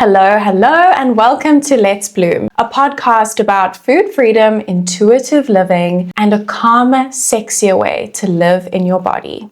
Hello, and welcome to Let's Bloom, a podcast about food freedom, intuitive living, and a calmer, sexier way to live in your body.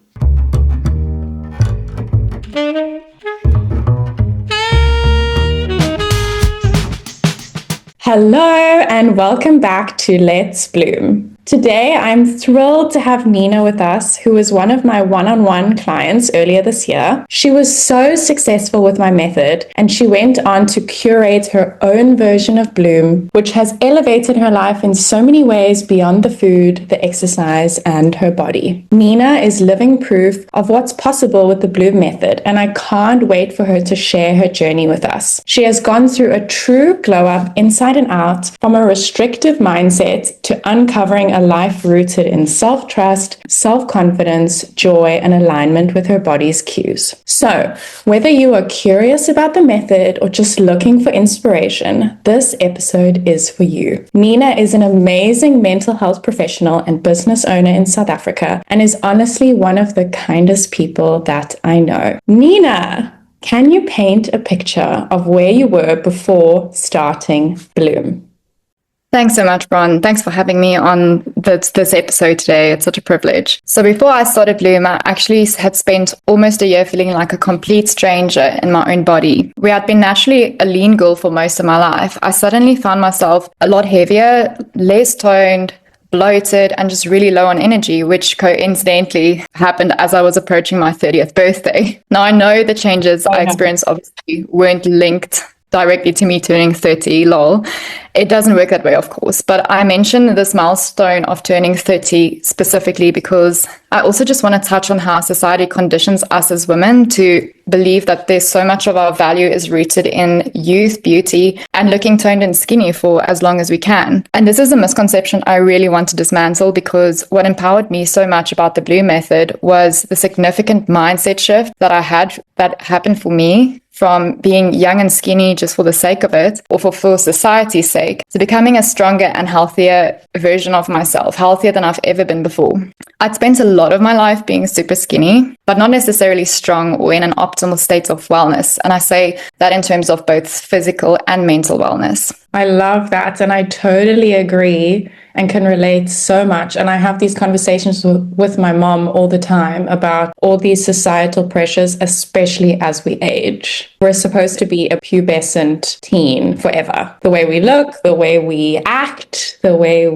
Hello, and welcome back to Let's Bloom. Today, I'm thrilled to have Nina with us, who was one of my one-on-one clients earlier this year. She was so successful with my method, and she went on to curate her own version of Bloom, which has elevated her life in so many ways beyond the food, the exercise, and her body. Nina is living proof of what's possible with the Bloom method, and I can't wait for her to share her journey with us. She has gone through a true glow-up inside and out, from a restrictive mindset to uncovering a life rooted in self-trust, self-confidence, joy, and alignment with her body's cues. So, whether you are curious about the method or just looking for inspiration, this episode is for you. Nina is an amazing mental health professional and business owner in South Africa and is honestly one of the kindest people that I know. Nina, can you paint a picture of where you were before starting Bloom? Thanks so much, Bron. Thanks for having me on this episode today. It's such a privilege. So before I started Bloom, I actually had spent almost a year feeling like a complete stranger in my own body. Where I'd been naturally a lean girl for most of my life, I suddenly found myself a lot heavier, less toned, bloated, and just really low on energy, which coincidentally happened as I was approaching my 30th birthday. Now, I know the changes I experienced obviously weren't linked directly to me turning 30, lol. It doesn't work that way, of course, but I mentioned this milestone of turning 30 specifically because I also just want to touch on how society conditions us as women to believe that there's so much of our value is rooted in youth, beauty, and looking toned and skinny for as long as we can. And this is a misconception I really want to dismantle, because what empowered me so much about the Bloom method was the significant mindset shift that I had that happened for me from being young and skinny just for the sake of it, or for society's sake, to becoming a stronger and healthier version of myself, healthier than I've ever been before. I'd spent a lot of my life being super skinny, but not necessarily strong or in an optimal state of wellness. And I say that in terms of both physical and mental wellness. I love that. And I totally agree and can relate so much. And I have these conversations with my mom all the time about all these societal pressures, especially as we age. We're supposed to be a pubescent teen forever. The way we look, the way we act, the way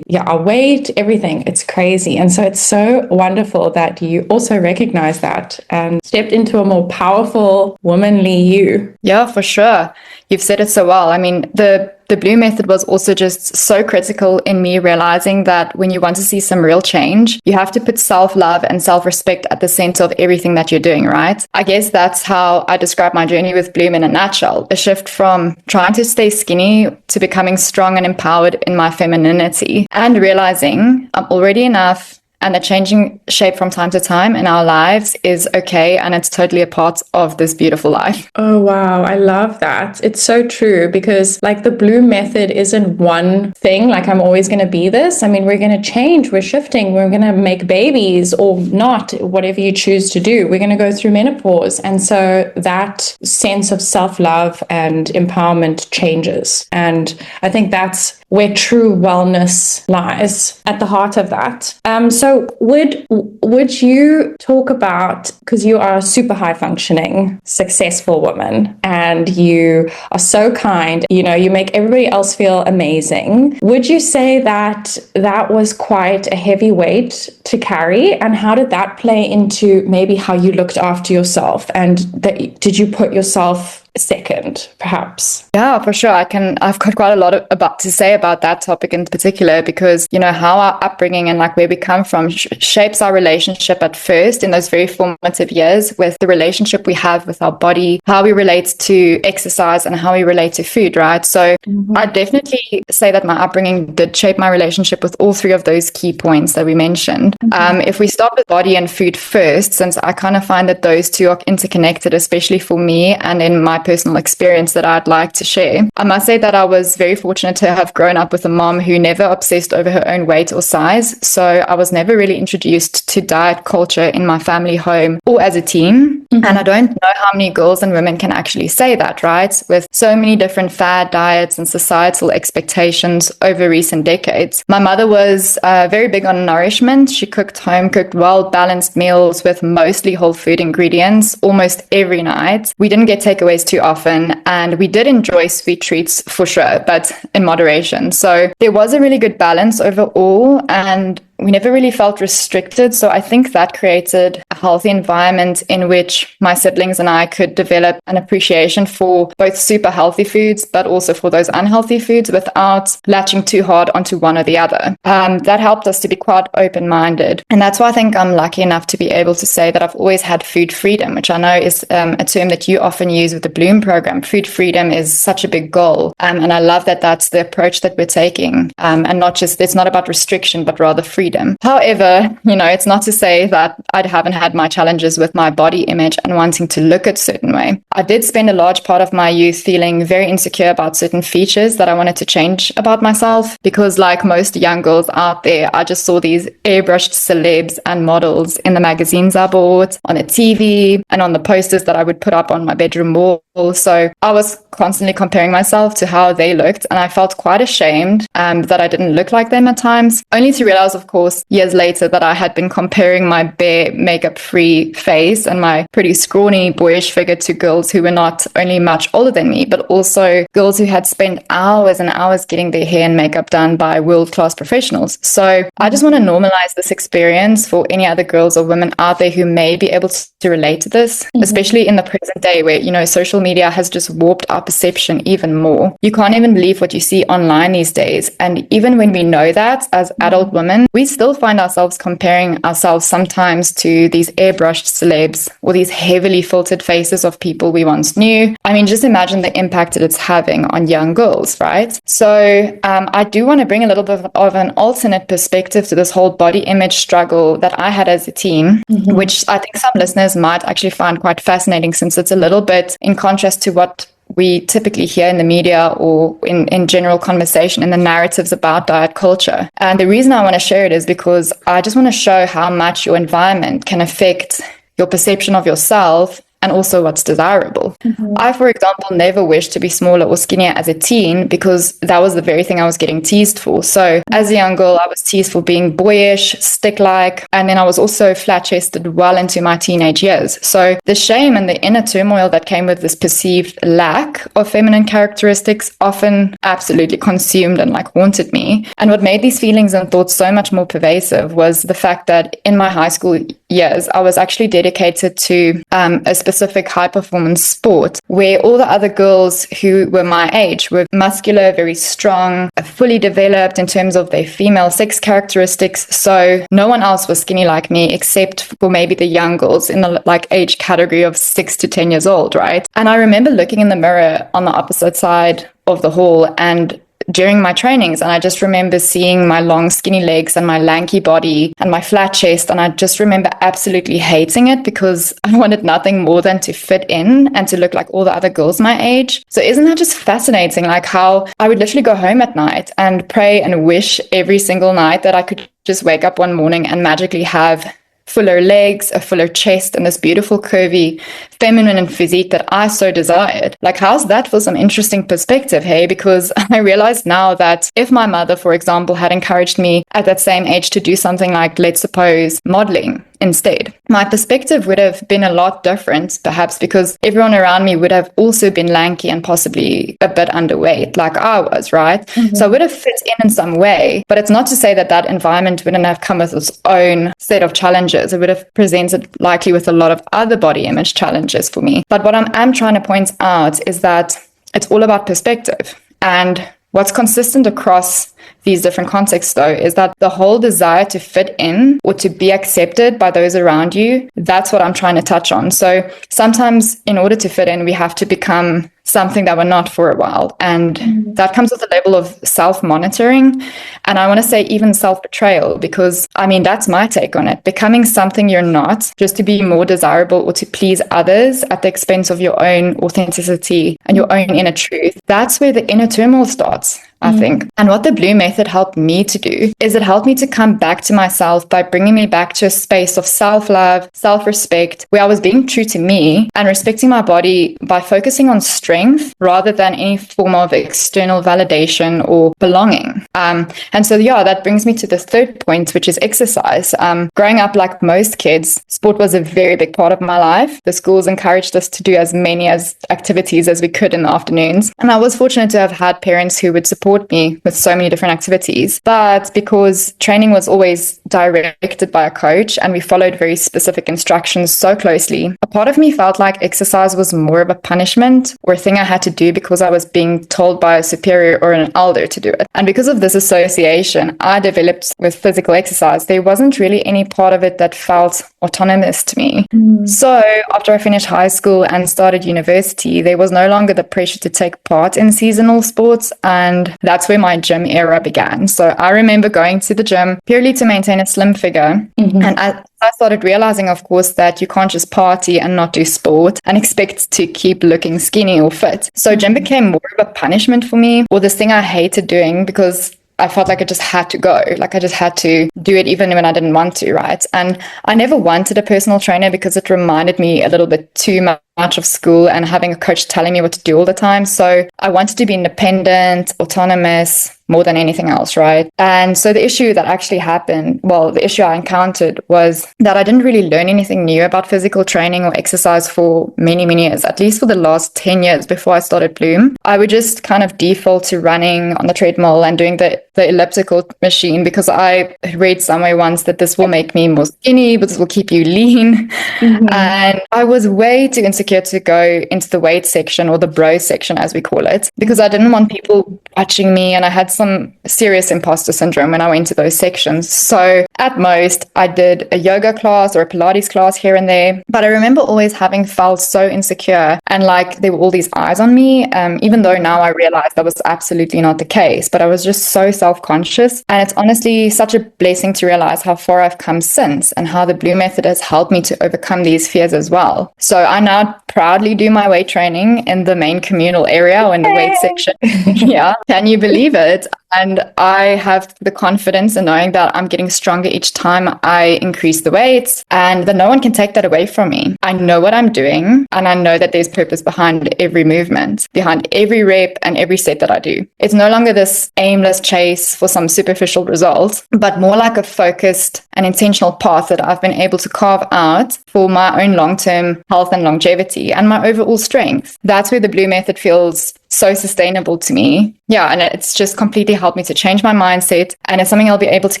our weight, everything. It's crazy. And so it's so wonderful that you also recognize that and stepped into a more powerful, womanly you. Yeah, for sure. You've said it so well. I mean, the Bloom method was also just so critical in me realizing that when you want to see some real change, you have to put self-love and self-respect at the center of everything that you're doing, right? I guess that's how I describe my journey with Bloom in a nutshell. A shift from trying to stay skinny to becoming strong and empowered in my femininity, and realizing I'm already enough, and that changing shape from time to time in our lives is okay, and it's totally a part of this beautiful life. Oh, wow. I love that. It's so true, because like the Bloom method isn't one thing, like I'm always going to be this. I mean, we're going to change, we're shifting, we're going to make babies or not, whatever you choose to do. We're going to go through menopause. And so that sense of self-love and empowerment changes. And I think that's where true wellness lies, at the heart of that. So would you talk about, because you are a super high functioning, successful woman, and you are so kind, you make everybody else feel amazing. Would you say that that was quite a heavy weight to carry? And how did that play into maybe how you looked after yourself? And did you put yourself second, perhaps? Yeah, for sure. I've got quite a lot to say about that topic in particular, because, how our upbringing and like where we come from shapes our relationship at first in those very formative years with the relationship we have with our body, how we relate to exercise and how we relate to food, right? So I definitely say that my upbringing did shape my relationship with all three of those key points that we mentioned. If we start with body and food first, since I kind of find that those two are interconnected, especially for me and in my personal experience that I'd like to share. I must say that I was very fortunate to have grown up with a mom who never obsessed over her own weight or size. So I was never really introduced to diet culture in my family home or as a teen. And I don't know how many girls and women can actually say that, right? With so many different fad diets and societal expectations over recent decades. My mother was very big on nourishment. She cooked home-cooked, well-balanced meals with mostly whole food ingredients almost every night. We didn't get takeaways too often, and we did enjoy sweet treats for sure, but in moderation. So there was a really good balance overall, and we never really felt restricted. So I think that created a healthy environment in which my siblings and I could develop an appreciation for both super healthy foods, but also for those unhealthy foods without latching too hard onto one or the other. That helped us to be quite open-minded. And that's why I think I'm lucky enough to be able to say that I've always had food freedom, which I know is a term that you often use with the Bloom program. Food freedom is such a big goal. And I love that that's the approach that we're taking. And not just, it's not about restriction, but rather freedom. However, it's not to say that I haven't had my challenges with my body image and wanting to look a certain way. I did spend a large part of my youth feeling very insecure about certain features that I wanted to change about myself, because like most young girls out there, I just saw these airbrushed celebs and models in the magazines I bought, on the TV, and on the posters that I would put up on my bedroom wall. So I was constantly comparing myself to how they looked, and I felt quite ashamed that I didn't look like them at times, only to realize, of course, years later that I had been comparing my bare makeup-free face and my pretty scrawny boyish figure to girls who were not only much older than me, but also girls who had spent hours and hours getting their hair and makeup done by world-class professionals. So I just want to normalize this experience for any other girls or women out there who may be able to relate to this, especially in the present day where, social media has just warped our perception even more. You can't even believe what you see online these days. And even when we know that as adult women, we still find ourselves comparing ourselves sometimes to these airbrushed celebs or these heavily filtered faces of people we once knew. I mean, just imagine the impact that it's having on young girls, right? So I do want to bring a little bit of an alternate perspective to this whole body image struggle that I had as a teen, which I think some listeners might actually find quite fascinating, since it's a little bit in contrast to what we typically hear in the media or in general conversation in the narratives about diet culture. And the reason I want to share it is because I just want to show how much your environment can affect your perception of yourself and also what's desirable. I, for example, never wished to be smaller or skinnier as a teen because that was the very thing I was getting teased for. So as a young girl, I was teased for being boyish, stick-like, and then I was also flat-chested well into my teenage years. So the shame and the inner turmoil that came with this perceived lack of feminine characteristics often absolutely consumed and haunted me. And what made these feelings and thoughts so much more pervasive was the fact that in my high school years, I was actually dedicated to a specific high performance sport where all the other girls who were my age were muscular, very strong, fully developed in terms of their female sex characteristics. So no one else was skinny like me except for maybe the young girls in the age category of 6 to 10 years old, right? And I remember looking in the mirror on the opposite side of the hall and during my trainings, and I just remember seeing my long skinny legs and my lanky body and my flat chest, and I just remember absolutely hating it because I wanted nothing more than to fit in and to look like all the other girls my age. So isn't that just fascinating, how I would literally go home at night and pray and wish every single night that I could just wake up one morning and magically have fuller legs, a fuller chest, and this beautiful curvy feminine physique that I so desired. How's that for some interesting perspective, hey? Because I realized now that if my mother, for example, had encouraged me at that same age to do something like, let's suppose, modeling instead, my perspective would have been a lot different, perhaps because everyone around me would have also been lanky and possibly a bit underweight like I was, right? So I would have fit in some way, but it's not to say that that environment wouldn't have come with its own set of challenges. It would have presented likely with a lot of other body image challenges for me. But what I'm trying to point out is that it's all about perspective, and what's consistent across these different contexts, though, is that the whole desire to fit in or to be accepted by those around you, that's what I'm trying to touch on. So sometimes in order to fit in, we have to become something that we're not for a while. And that comes with a level of self-monitoring. And I want to say even self-betrayal, because I mean, that's my take on it. Becoming something you're not just to be more desirable or to please others at the expense of your own authenticity and your own inner truth. That's where the inner turmoil starts, I think. And what the Blue Method helped me to do is it helped me to come back to myself by bringing me back to a space of self-love, self-respect, where I was being true to me and respecting my body by focusing on strength rather than any form of external validation or belonging. And so, that brings me to the third point, which is exercise. Growing up, like most kids, sport was a very big part of my life. The schools encouraged us to do as many activities as we could in the afternoons. And I was fortunate to have had parents who would support me with so many different activities. But because training was always directed by a coach and we followed very specific instructions so closely, a part of me felt like exercise was more of a punishment or a thing I had to do because I was being told by a superior or an elder to do it. And because of this association I developed with physical exercise, there wasn't really any part of it that felt autonomous to me. So after I finished high school and started university, there was no longer the pressure to take part in seasonal sports, and that's where my gym era began. So I remember going to the gym purely to maintain a slim figure. And I started realizing, of course, that you can't just party and not do sport and expect to keep looking skinny or fit. So gym became more of a punishment for me, or this thing I hated doing, because I felt like I just had to go. Like I just had to do it even when I didn't want to, right? And I never wanted a personal trainer because it reminded me a little bit too much of school and having a coach telling me what to do all the time. So I wanted to be independent, autonomous, more than anything else, right? And so the issue that actually happened, the issue I encountered was that I didn't really learn anything new about physical training or exercise for many, many years, at least for the last 10 years before I started Bloom. I would just kind of default to running on the treadmill and doing the elliptical machine because I read somewhere once that this will make me more skinny, but this will keep you lean. And I was way too insecure to go into the weight section, or the bro section as we call it, because I didn't want people watching me, and I had some serious imposter syndrome when I went to those sections. So at most I did a yoga class or a Pilates class here and there, but I remember always having felt so insecure and like there were all these eyes on me, even though now I realize that was absolutely not the case. But I was just so self-conscious, and it's honestly such a blessing to realize how far I've come since and how the Blue Method has helped me to overcome these fears as well. So I now proudly do my weight training in the main communal area or in the weight section. Yeah, can you believe it? And I have the confidence in knowing that I'm getting stronger each time I increase the weights, and that no one can take that away from me. I know what I'm doing, and I know that there's purpose behind every movement, behind every rep and every set that I do. It's no longer this aimless chase for some superficial result, but more like a focused and intentional path that I've been able to carve out for my own long-term health and longevity and my overall strength. That's where the Blue Method feels so sustainable to me. Yeah, and it's just completely helped me to change my mindset, and it's something I'll be able to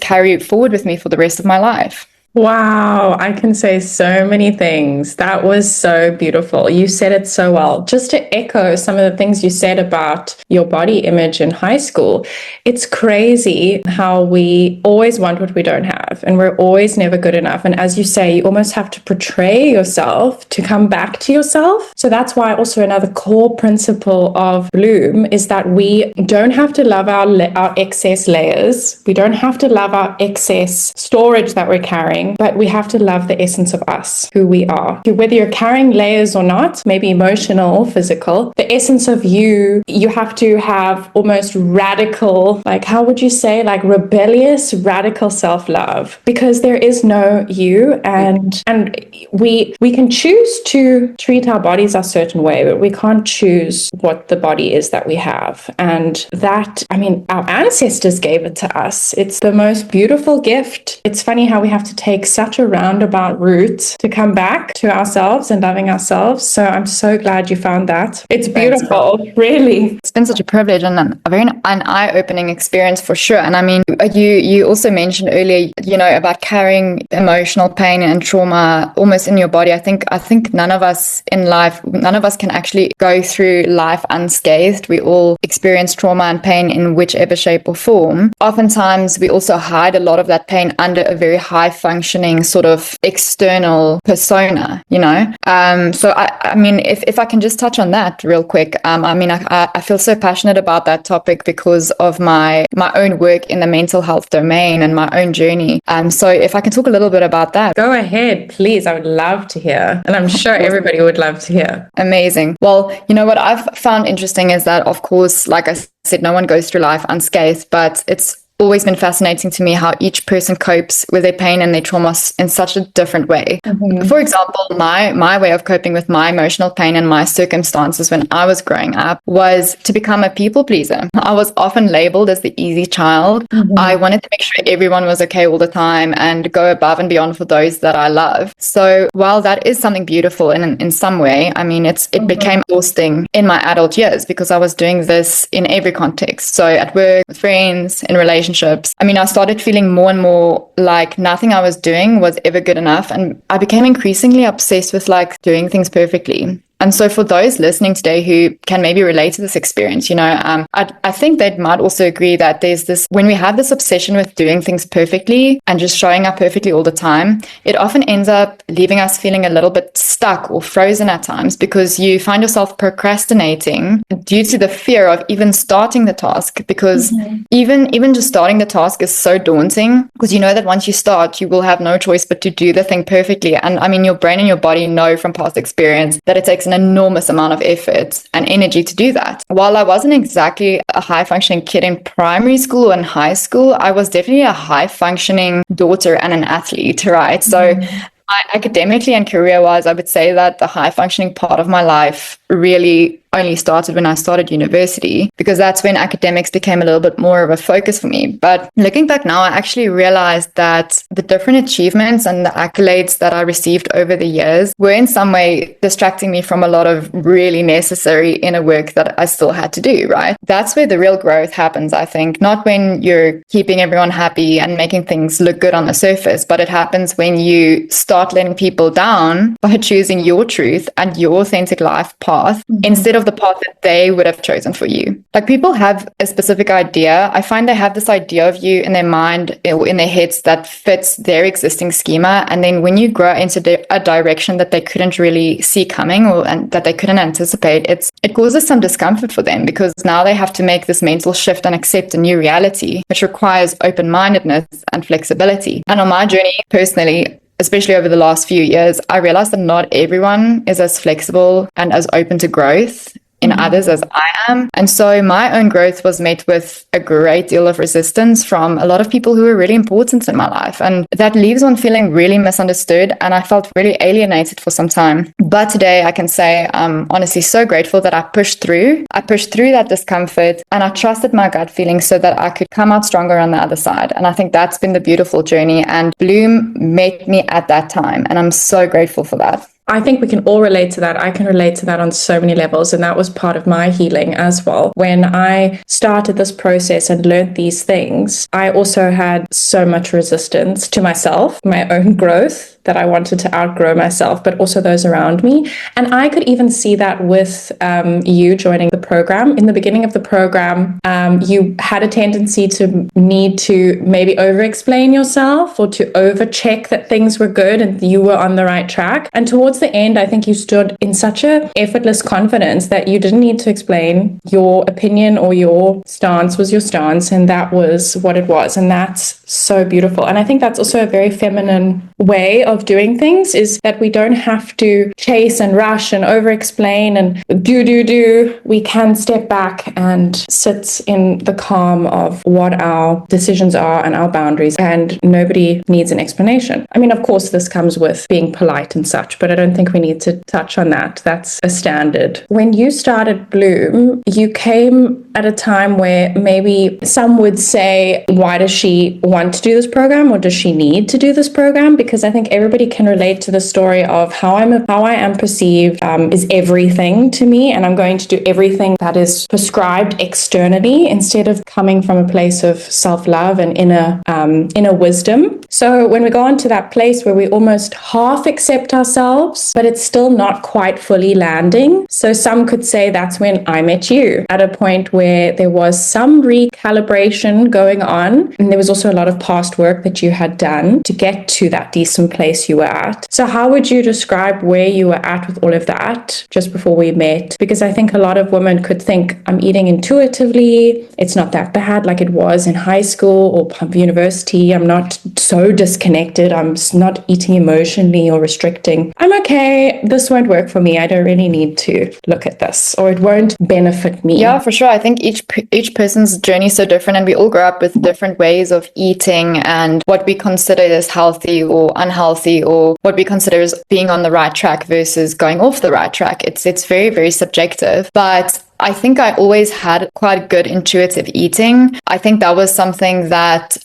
carry forward with me for the rest of my life. Wow, I can say so many things. That was so beautiful. You said it so well. Just to echo some of the things you said about your body image in high school, it's crazy how we always want what we don't have, and we're always never good enough. And as you say, you almost have to portray yourself to come back to yourself. So that's why also another core principle of Bloom is that we don't have to love our excess layers. We don't have to love our excess storage that we're carrying. But we have to love the essence of us, who we are. Whether you're carrying layers or not, maybe emotional or physical, the essence of you have to have almost radical, like how would you say, like rebellious, radical self-love, because there is no you, and we can choose to treat our bodies a certain way, but we can't choose what the body is that we have. And that, I mean, our ancestors gave it to us. It's the most beautiful gift. It's funny how we have to take take such a roundabout route to come back to ourselves and loving ourselves. So I'm so glad you found that. It's beautiful, really. It's been such a privilege and a very an eye-opening experience for sure. And I mean, you also mentioned earlier, about carrying emotional pain and trauma almost in your body. I think none of us can actually go through life unscathed. We all experience trauma and pain in whichever shape or form. Oftentimes, we also hide a lot of that pain under a very high-functioning sort of external persona, So I mean, if I can just touch on that real quick, I feel so passionate about that topic because of my own work in the mental health domain and my own journey. So if I can talk a little bit about that. Go ahead, please. I would love to hear. And I'm sure everybody would love to hear. Amazing. Well, what I've found interesting is that, of course, like I said, no one goes through life unscathed, but it's always been fascinating to me how each person copes with their pain and their trauma in such a different way. Mm-hmm. For example, my way of coping with my emotional pain and my circumstances when I was growing up was to become a people pleaser. I was often labeled as the easy child. Mm-hmm. I wanted to make sure everyone was okay all the time and go above and beyond for those that I love. So while that is something beautiful in some way, I mean, it became exhausting in my adult years because I was doing this in every context. So at work, with friends, in relationships. I mean, I started feeling more and more like nothing I was doing was ever good enough. And I became increasingly obsessed with like doing things perfectly. And so for those listening today who can maybe relate to this experience, I think they might also agree that there's this, when we have this obsession with doing things perfectly and just showing up perfectly all the time, it often ends up leaving us feeling a little bit stuck or frozen at times because you find yourself procrastinating due to the fear of even starting the task, because even just starting the task is so daunting because you know that once you start, you will have no choice but to do the thing perfectly. And I mean, your brain and your body know from past experience that it takes an enormous amount of effort and energy to do that. While I wasn't exactly a high-functioning kid in primary school and high school, I was definitely a high-functioning daughter and an athlete, right? So academically and career-wise, I would say that the high-functioning part of my life really only started when I started university, because that's when academics became a little bit more of a focus for me. But looking back now, I actually realized that the different achievements and the accolades that I received over the years were in some way distracting me from a lot of really necessary inner work that I still had to do, right? That's where the real growth happens, I think. Not when you're keeping everyone happy and making things look good on the surface, but it happens when you start letting people down by choosing your truth and your authentic life path instead of the path that they would have chosen for you. Like, people have a specific idea. I find they have this idea of you in their mind or in their heads that fits their existing schema. And then when you grow into a direction that they couldn't really see coming and that they couldn't anticipate, it causes some discomfort for them because now they have to make this mental shift and accept a new reality, which requires open-mindedness and flexibility. And on my journey, personally, especially over the last few years, I realized that not everyone is as flexible and as open to growth in others as I am. And so my own growth was met with a great deal of resistance from a lot of people who were really important in my life. And that leaves one feeling really misunderstood. And I felt really alienated for some time. But today I can say I'm honestly so grateful that I pushed through. I pushed through that discomfort and I trusted my gut feeling so that I could come out stronger on the other side. And I think that's been the beautiful journey. And Bloom met me at that time. And I'm so grateful for that. I think we can all relate to that. I can relate to that on so many levels. And that was part of my healing as well. When I started this process and learned these things, I also had so much resistance to myself, my own growth, that I wanted to outgrow myself, but also those around me. And I could even see that with you joining the program. In the beginning of the program, you had a tendency to need to maybe over-explain yourself or to over-check that things were good and you were on the right track. And towards the end, I think you stood in such a effortless confidence that you didn't need to explain. Your opinion or your stance was your stance, and that was what it was. And that's so beautiful. And I think that's also a very feminine way of doing things is that we don't have to chase and rush and over-explain and do. We can step back and sit in the calm of what our decisions are and our boundaries, and nobody needs an explanation. I mean, of course, this comes with being polite and such, but I don't think we need to touch on that. That's a standard. When you started Bloom, you came at a time where maybe some would say, why does she want to do this program, or does she need to do this program? Because I think everybody can relate to the story of how I am perceived is everything to me, and I'm going to do everything that is prescribed externally instead of coming from a place of self-love and inner wisdom. So when we go into that place where we almost half accept ourselves, but it's still not quite fully landing. So some could say that's when I met you, at a point where there was some recalibration going on, and there was also a lot of past work that you had done to get to that decent place you were at. So how would you describe where you were at with all of that just before we met? Because I think a lot of women could think, I'm eating intuitively, it's not that bad like it was in high school or university, I'm not so disconnected, I'm not eating emotionally or restricting, I'm okay, this won't work for me, I don't really need to look at this, or it won't benefit me. Yeah, for sure. I think each person's journey is so different, and we all grow up with different ways of eating and what we consider as healthy or unhealthy, or what we consider as being on the right track versus going off the right track. It's very, very subjective. But I think I always had quite good intuitive eating. I think that was something that,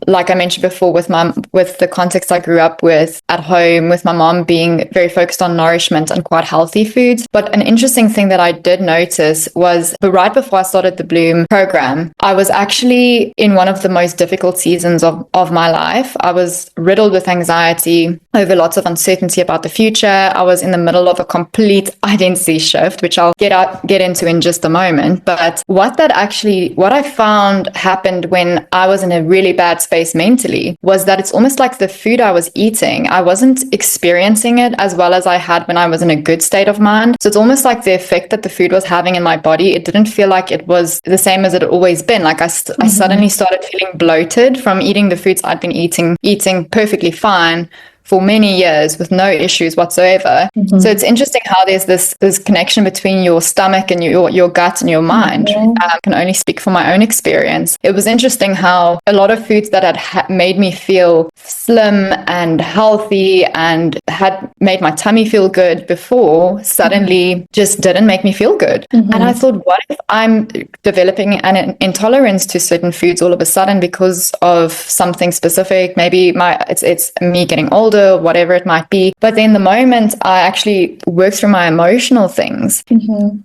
like I mentioned before, with the context I grew up with at home, with my mom being very focused on nourishment and quite healthy foods. But an interesting thing that I did notice was, but right before I started the Bloom program, I was actually in one of the most difficult seasons of my life. I was riddled with anxiety over lots of uncertainty about the future. I was in the middle of a complete identity shift, which I'll get into in just a moment. But what I found happened when I was in a really bad space mentally was that it's almost like the food I was eating, I wasn't experiencing it as well as I had when I was in a good state of mind. So it's almost like the effect that the food was having in my body, it didn't feel like it was the same as it had always been. Like I suddenly started feeling bloated from eating the foods I'd been eating perfectly fine for many years with no issues whatsoever. Mm-hmm. So it's interesting how there's this connection between your stomach and your gut and your mind. Mm-hmm. I can only speak from my own experience. It was interesting how a lot of foods that had made me feel slim and healthy and had made my tummy feel good before suddenly just didn't make me feel good. Mm-hmm. And I thought, what if I'm developing an intolerance to certain foods all of a sudden because of something specific? Maybe it's me getting older, whatever it might be. But then the moment I actually worked through my emotional things, mm-hmm.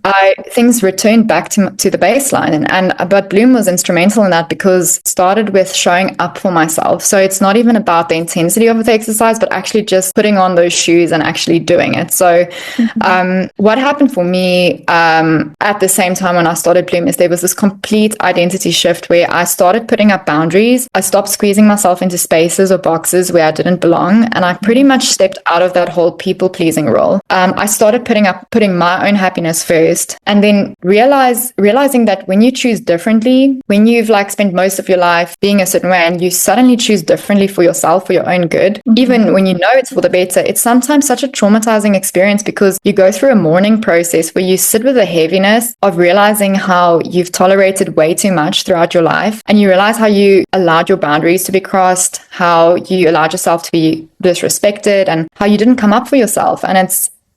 Things returned back to the baseline. But Bloom was instrumental in that, because it started with showing up for myself. So it's not even about the intensity of the exercise, but actually just putting on those shoes and actually doing it. So mm-hmm. What happened for me at the same time when I started Bloom is there was this complete identity shift where I started putting up boundaries. I stopped squeezing myself into spaces or boxes where I didn't belong. And I pretty much stepped out of that whole people-pleasing role. I started putting my own happiness first, and then realizing that when you choose differently, when you've spent most of your life being a certain way, and you suddenly choose differently for yourself, for your own good, mm-hmm. even when you know it's for the better, it's sometimes such a traumatizing experience, because you go through a mourning process where you sit with the heaviness of realizing how you've tolerated way too much throughout your life, and you realize how you allowed your boundaries to be crossed, how you allowed yourself to be disrespected, and how you didn't come up for yourself. And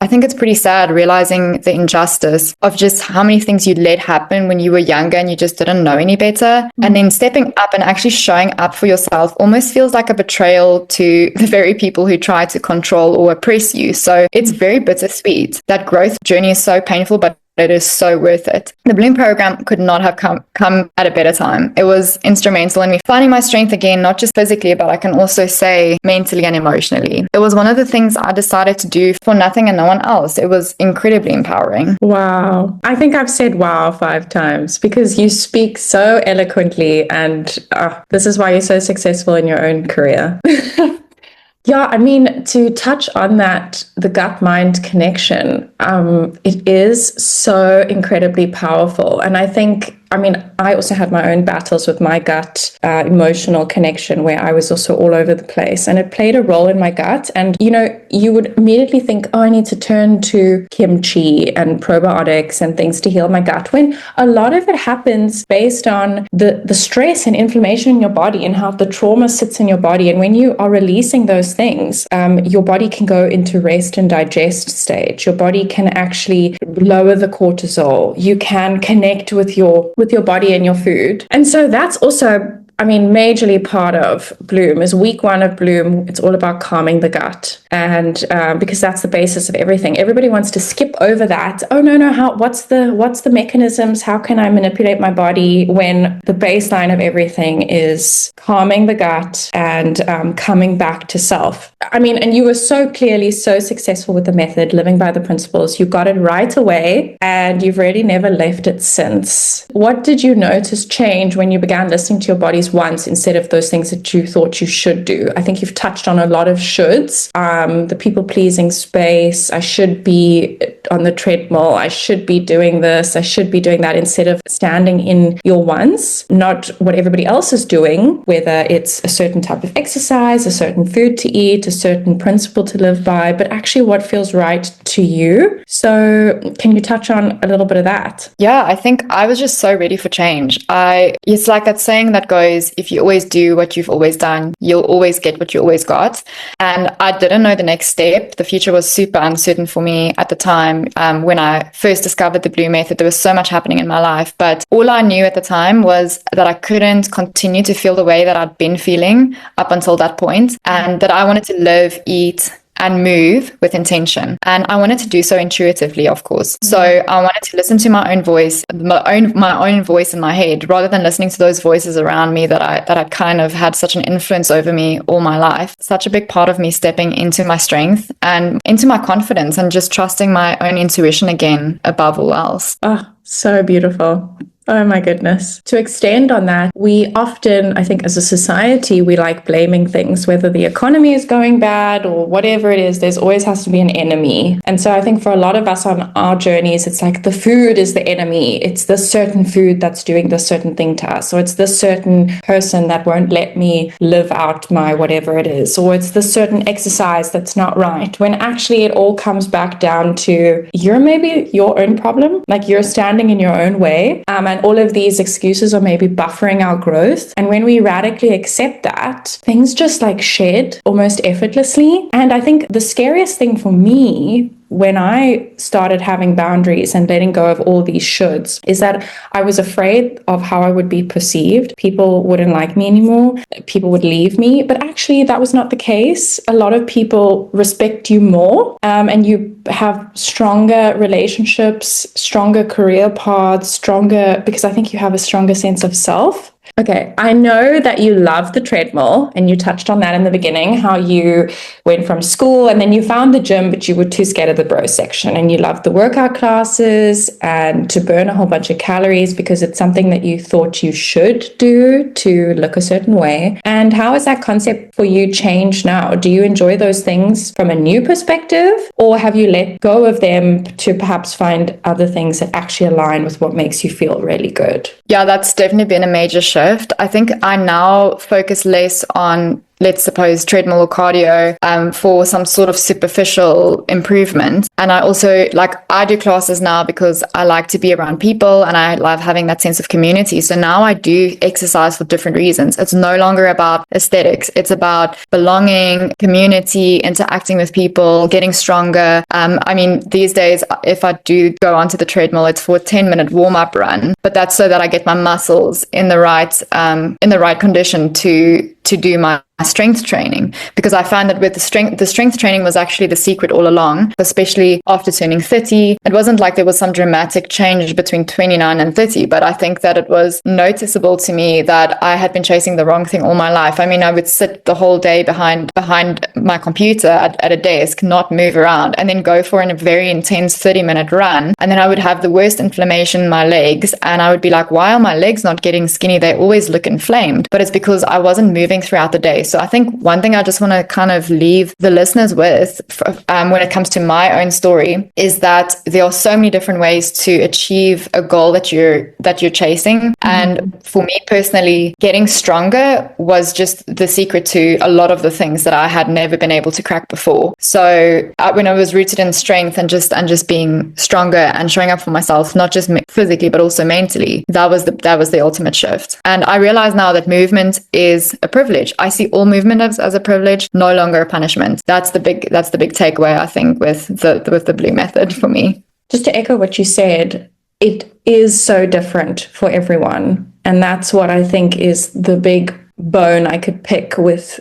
I think it's pretty sad realizing the injustice of just how many things you let happen when you were younger and you just didn't know any better. Mm-hmm. And then stepping up and actually showing up for yourself almost feels like a betrayal to the very people who try to control or oppress you. So it's very bittersweet. That growth journey is so painful, but it is so worth it. The Bloom program could not have come at a better time. It was instrumental in me finding my strength again, not just physically, but I can also say mentally and emotionally. It was one of the things I decided to do for nothing and no one else. It was incredibly empowering. Wow. I think I've said wow 5 times, because you speak so eloquently, and this is why you're so successful in your own career. Yeah, I mean, to touch on that, the gut-mind connection, it is so incredibly powerful. And I think I mean, I also had my own battles with my gut emotional connection where I was also all over the place, and it played a role in my gut. And, you know, you would immediately think, oh, I need to turn to kimchi and probiotics and things to heal my gut, when a lot of it happens based on the stress and inflammation in your body and how the trauma sits in your body. And when you are releasing those things, your body can go into rest and digest stage. Your body can actually lower the cortisol. You can connect with your body and your food. And so that's also, I mean, majorly part of Bloom. Is week 1 of Bloom. It's all about calming the gut. And because that's the basis of everything. Everybody wants to skip over that. Oh, no, what's the mechanisms? How can I manipulate my body, when the baseline of everything is calming the gut and coming back to self? I mean, and you were so clearly so successful with the method, living by the principles. You got it right away, and you've really never left it since. What did you notice change when you began listening to your body's once instead of those things that you thought you should do? I think you've touched on a lot of shoulds, the people-pleasing space. I should be on the treadmill. I should be doing this. I should be doing that, instead of standing in your once, not what everybody else is doing, whether it's a certain type of exercise, a certain food to eat, a certain principle to live by, but actually what feels right to you. So can you touch on a little bit of that? Yeah, I think I was just so ready for change. It's like that saying that goes, if you always do what you've always done, you'll always get what you always got. And I didn't know the next step. The future was super uncertain for me at the time. When I first discovered the Bloom method, there was so much happening in my life. But all I knew at the time was that I couldn't continue to feel the way that I'd been feeling up until that point, and that I wanted to live, eat, and move with intention. And I wanted to do so intuitively, of course. So I wanted to listen to my own voice, my own voice in my head, rather than listening to those voices around me that I kind of had such an influence over me all my life. Such a big part of me stepping into my strength and into my confidence, and just trusting my own intuition again above all else. Oh, so beautiful. Oh my goodness. To extend on that, we often, I think as a society, we like blaming things, whether the economy is going bad or whatever it is, there's always has to be an enemy. And so I think for a lot of us on our journeys, it's like the food is the enemy. It's this certain food that's doing this certain thing to us, or it's this certain person that won't let me live out my whatever it is, or it's this certain exercise that's not right, when actually it all comes back down to you're maybe your own problem, like you're standing in your own way. And all of these excuses are maybe buffering our growth. And when we radically accept that, things just like shed almost effortlessly. And I think the scariest thing for me when I started having boundaries and letting go of all these shoulds is that I was afraid of how I would be perceived. People wouldn't like me anymore. People would leave me. But actually, that was not the case. A lot of people respect you more, and you have stronger relationships, stronger career paths, because I think you have a stronger sense of self. Okay, I know that you love the treadmill, and you touched on that in the beginning, how you went from school and then you found the gym, but you were too scared of the bro section, and you loved the workout classes and to burn a whole bunch of calories because it's something that you thought you should do to look a certain way. And how has that concept for you changed now? Do you enjoy those things from a new perspective, or have you let go of them to perhaps find other things that actually align with what makes you feel really good? Yeah, that's definitely been a major shift. I think I now focus less on, let's suppose, treadmill or cardio for some sort of superficial improvement. And I also I do classes now because I like to be around people and I love having that sense of community. So now I do exercise for different reasons. It's no longer about aesthetics. It's about belonging, community, interacting with people, getting stronger. I mean, these days, if I do go onto the treadmill, it's for a 10-minute warm-up run, but that's so that I get my muscles in the right condition to do my strength training, because I found that with the strength training was actually the secret all along, especially after turning 30. It wasn't like there was some dramatic change between 29 and 30, but I think that it was noticeable to me that I had been chasing the wrong thing all my life. I mean, I would sit the whole day behind my computer at a desk, not move around, and then go for a very intense 30-minute run. And then I would have the worst inflammation in my legs. And I would be like, why are my legs not getting skinny? They always look inflamed. But it's because I wasn't moving moving throughout the day. So I think one thing I just want to kind of leave the listeners with when it comes to my own story is that there are so many different ways to achieve a goal that you're chasing. And for me personally, getting stronger was just the secret to a lot of the things that I had never been able to crack before. So when I was rooted in strength and just being stronger and showing up for myself, not just physically but also mentally, that was the ultimate shift. And I realize now that movement is a privilege. I see all movement as a privilege, no longer a punishment. That's the big takeaway, I think, with the Blue method for me. Just to echo what you said, it is so different for everyone. And that's what I think is the big bone I could pick with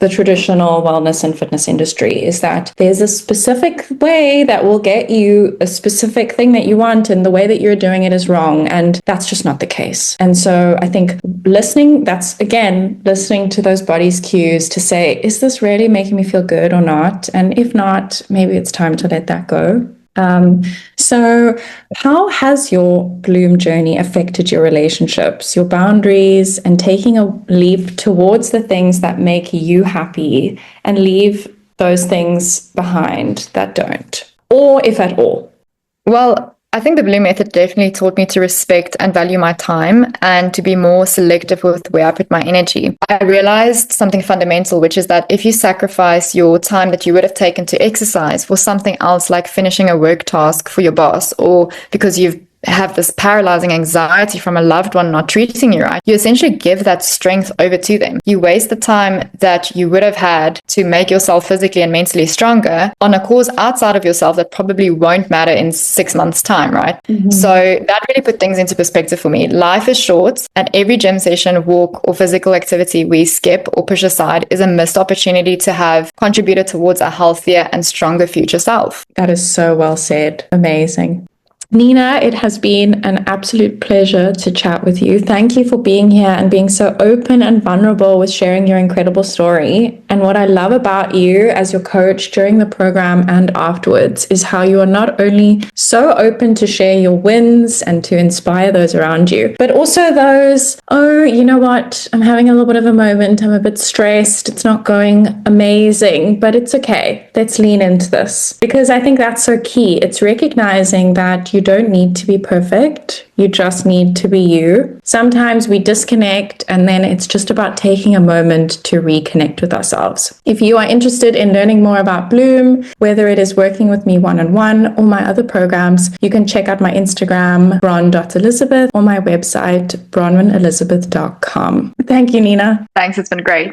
the traditional wellness and fitness industry, is that there's a specific way that will get you a specific thing that you want, and the way that you're doing it is wrong. And that's just not the case. And so I think listening to those body's cues to say, is this really making me feel good or not? And if not, maybe it's time to let that go. So how has your Bloom journey affected your relationships, your boundaries, and taking a leap towards the things that make you happy and leave those things behind that don't, or if at all? Well, I think the Bloom method definitely taught me to respect and value my time and to be more selective with where I put my energy. I realized something fundamental, which is that if you sacrifice your time that you would have taken to exercise for something else, like finishing a work task for your boss, or because you have this paralyzing anxiety from a loved one not treating you right, you essentially give that strength over to them. You waste the time that you would have had to make yourself physically and mentally stronger on a cause outside of yourself that probably won't matter in 6 months' time, right? So that really put things into perspective for me. Life is short, and every gym session, walk, or physical activity we skip or push aside is a missed opportunity to have contributed towards a healthier and stronger future self. That is so well said. Amazing. Nina, it has been an absolute pleasure to chat with you. Thank you for being here and being so open and vulnerable with sharing your incredible story. And what I love about you as your coach during the program and afterwards is how you are not only so open to share your wins and to inspire those around you, but also those, oh, you know what, I'm having a little bit of a moment, I'm a bit stressed, it's not going amazing, but it's okay. Let's lean into this. Because I think that's so key. It's recognizing that you don't need to be perfect. You just need to be you. Sometimes we disconnect, and then it's just about taking a moment to reconnect with ourselves. If you are interested in learning more about Bloom, whether it is working with me one-on-one or my other programs, you can check out my Instagram, bron.elizabeth, or my website, bronwynelizabeth.com. Thank you, Nina. Thanks, it's been great.